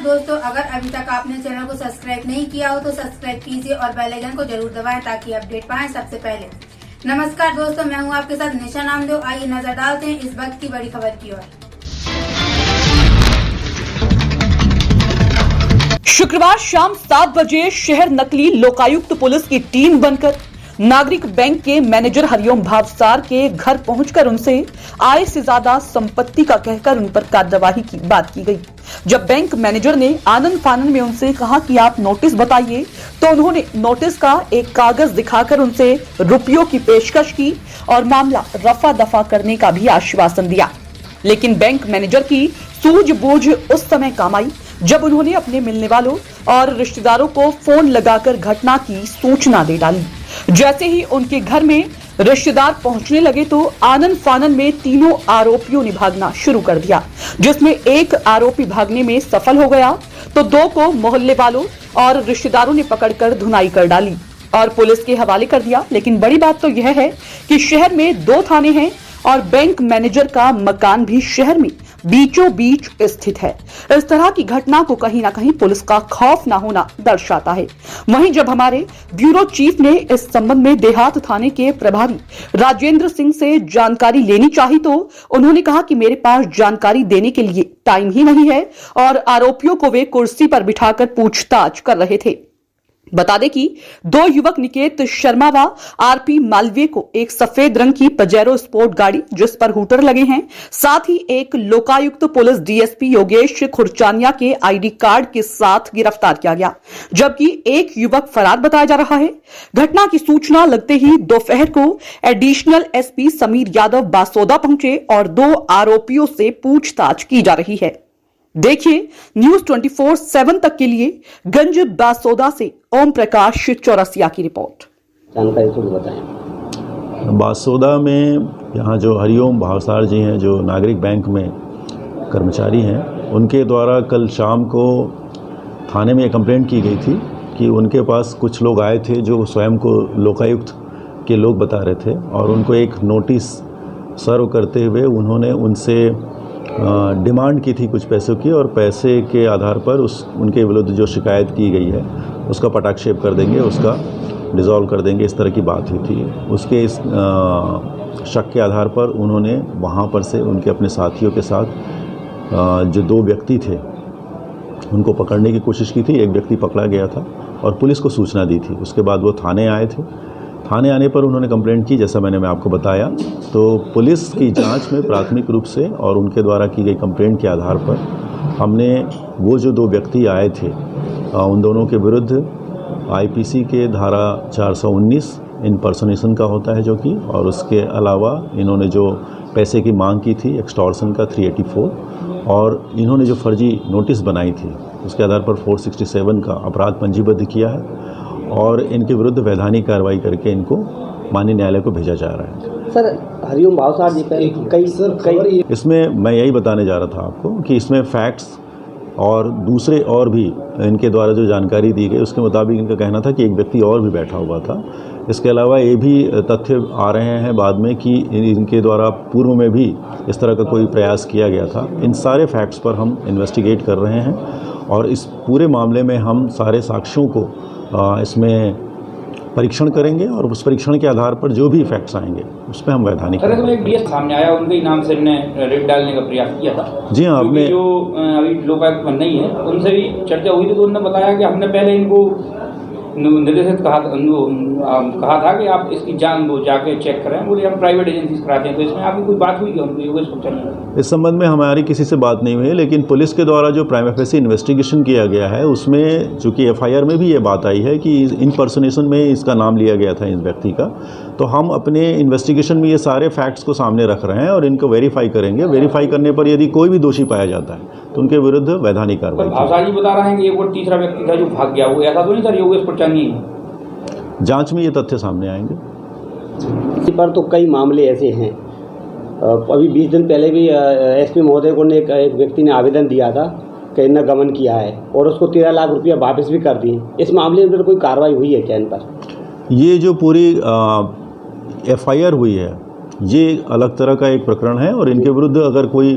दोस्तों, अगर अभी तक आपने चैनल को सब्सक्राइब नहीं किया हो तो सब्सक्राइब कीजिए और बेल आइकन को जरूर दबाएं ताकि अपडेट पाएं सबसे पहले। नमस्कार दोस्तों, मैं हूं आपके साथ निशा नामदेव। आइए नजर डालते हैं इस वक्त की बड़ी खबर की ओर। शुक्रवार शाम 7 बजे शहर नकली लोकायुक्त पुलिस की टीम बनकर नागरिक बैंक के मैनेजर हरिओम भावसार के घर पहुंचकर उनसे आय से ज्यादा संपत्ति का कहकर उन पर कार्रवाई की बात की गई। जब बैंक मैनेजर ने आनन फानन में उनसे कहा कि आप नोटिस बताइए, तो उन्होंने नोटिस का एक कागज दिखाकर उनसे रुपयों की पेशकश की और मामला रफा दफा करने का भी आश्वासन दिया। लेकिन बैंक मैनेजर की सूझबूझ उस समय काम आई जब उन्होंने अपने मिलने वालों और रिश्तेदारों को फोन लगाकर घटना की सूचना दे डाली। जैसे ही उनके घर में रिश्तेदार पहुंचने लगे तो आनन फानन में तीनों आरोपियों ने भागना शुरू कर दिया, जिसमें एक आरोपी भागने में सफल हो गया तो दो को मोहल्ले वालों और रिश्तेदारों ने पकड़कर धुनाई कर डाली और पुलिस के हवाले कर दिया। लेकिन बड़ी बात तो यह है कि शहर में 2 थाने हैं और बैंक मैनेजर का मकान भी शहर में बीचों बीच स्थित है। इस तरह की घटना को कहीं ना कहीं पुलिस का खौफ ना होना दर्शाता है। वहीं जब हमारे ब्यूरो चीफ ने इस संबंध में देहात थाने के प्रभारी राजेंद्र सिंह से जानकारी लेनी चाही तो उन्होंने कहा कि मेरे पास जानकारी देने के लिए टाइम ही नहीं है और आरोपियों को वे कुर्सी पर बिठाकर पूछताछ कर रहे थे। बता दें कि 2 युवक निकेत शर्मा व आरपी मालवीय को एक सफेद रंग की पजेरो स्पोर्ट गाड़ी जिस पर हूटर लगे हैं, साथ ही एक लोकायुक्त पुलिस डीएसपी योगेश खुरचानिया के आईडी कार्ड के साथ गिरफ्तार किया गया, जबकि एक युवक फरार बताया जा रहा है। घटना की सूचना लगते ही दोपहर को एडिशनल एसपी समीर यादव बासोदा पहुंचे और 2 आरोपियों से पूछताछ की जा रही है। देखिए न्यूज 24/7 तक के लिए गंज बासोदा से ओम प्रकाश चौरसिया की रिपोर्ट। जानकारी थोड़ी बताएं। बासोदा में यहाँ जो हरिओम भावसार जी हैं, जो नागरिक बैंक में कर्मचारी हैं, उनके द्वारा कल शाम को थाने में कंप्लेंट की गई थी कि उनके पास कुछ लोग आए थे जो स्वयं को लोकायुक्त के लोग बता रहे थे और उनको एक नोटिस सर्व करते हुए उन्होंने उनसे डिमांड की थी कुछ पैसों की और पैसे के आधार पर उनके विरुद्ध जो शिकायत की गई है उसका पटाक्षेप कर देंगे, उसका डिसॉल्व कर देंगे, इस तरह की बात हुई थी। उसके इस शक के आधार पर उन्होंने वहाँ पर से उनके अपने साथियों के साथ जो 2 व्यक्ति थे उनको पकड़ने की कोशिश की थी। एक व्यक्ति पकड़ा गया था और पुलिस को सूचना दी थी। उसके बाद वो थाने आए थे। थाने आने पर उन्होंने कंप्लेंट की, जैसा मैंने आपको बताया। तो पुलिस की जांच में प्राथमिक रूप से और उनके द्वारा की गई कंप्लेंट के आधार पर हमने वो जो 2 व्यक्ति आए थे उन दोनों के विरुद्ध आईपीसी के धारा 419 इनपर्सोनेशन का होता है जो कि, और उसके अलावा इन्होंने जो पैसे की मांग की थी एक्सटॉर्शन का 384 और इन्होंने जो फर्जी नोटिस बनाई थी उसके आधार पर 467 का अपराध पंजीबद्ध किया है और इनके विरुद्ध वैधानिक कार्रवाई करके इनको माननीय न्यायालय को भेजा जा रहा है। सर, हरिओम भावसार जी पर कई इसमें मैं यही बताने जा रहा था आपको कि इसमें फैक्ट्स और दूसरे और भी इनके द्वारा जो जानकारी दी गई उसके मुताबिक इनका कहना था कि एक व्यक्ति और भी बैठा हुआ था। इसके अलावा ये भी तथ्य आ रहे हैं बाद में कि इनके द्वारा पूर्व में भी इस तरह का कोई प्रयास किया गया था। इन सारे फैक्ट्स पर हम इन्वेस्टिगेट कर रहे हैं और इस पूरे मामले में हम सारे साक्ष्यों को इसमें परीक्षण करेंगे और उस परीक्षण के आधार पर जो भी फैक्ट्स आएंगे उस पर हम वैधानिक। एक डीएस सामने आया, उनके ही नाम से हमने रेड डालने का प्रयास किया था। जी हाँ, आपने जो अभी लोकायुक्त नहीं है उनसे भी चर्चा हुई थी तो उन्होंने बताया कि हमने पहले इनको निर्देशित कहा था कि आप इसकी जान वो जाके चेक करें। बोले हम प्राइवेट एजेंसी कराते हैं। तो इसमें आपकी कोई बात हुई क्या योगेश खुरचानिया? इस संबंध में हमारी किसी से बात नहीं हुई है, लेकिन पुलिस के द्वारा जो प्राइमा फेसी इन्वेस्टिगेशन किया गया है उसमें चूँकि एफआईआर में भी ये बात आई है कि इनपर्सोनेशन में इसका नाम लिया गया था इस व्यक्ति का। तो हम अपने इन्वेस्टिगेशन में ये सारे फैक्ट्स को सामने रख रहे हैं और इनको वेरीफाई करेंगे। वेरीफाई करने पर यदि कोई भी दोषी पाया जाता है तो उनके विरुद्ध वैधानिक कार्रवाई। भावसार जी बता रहे हैं कि एक और तीसरा व्यक्ति था जो भाग गया, वो ऐसा तो नहीं सर योगेश खुरचानिया? जांच में ये तथ्य सामने आएंगे। इसी पर तो कई मामले ऐसे हैं। अभी 20 दिन पहले भी एसपी महोदय को ने एक व्यक्ति ने आवेदन दिया था कि इन्हें गमन किया है और उसको 13 लाख रुपया वापस भी कर दिए। इस मामले में कोई कार्रवाई हुई है क्या इन पर? ये जो पूरी एफआईआर हुई है ये अलग तरह का एक प्रकरण है और इनके विरुद्ध अगर कोई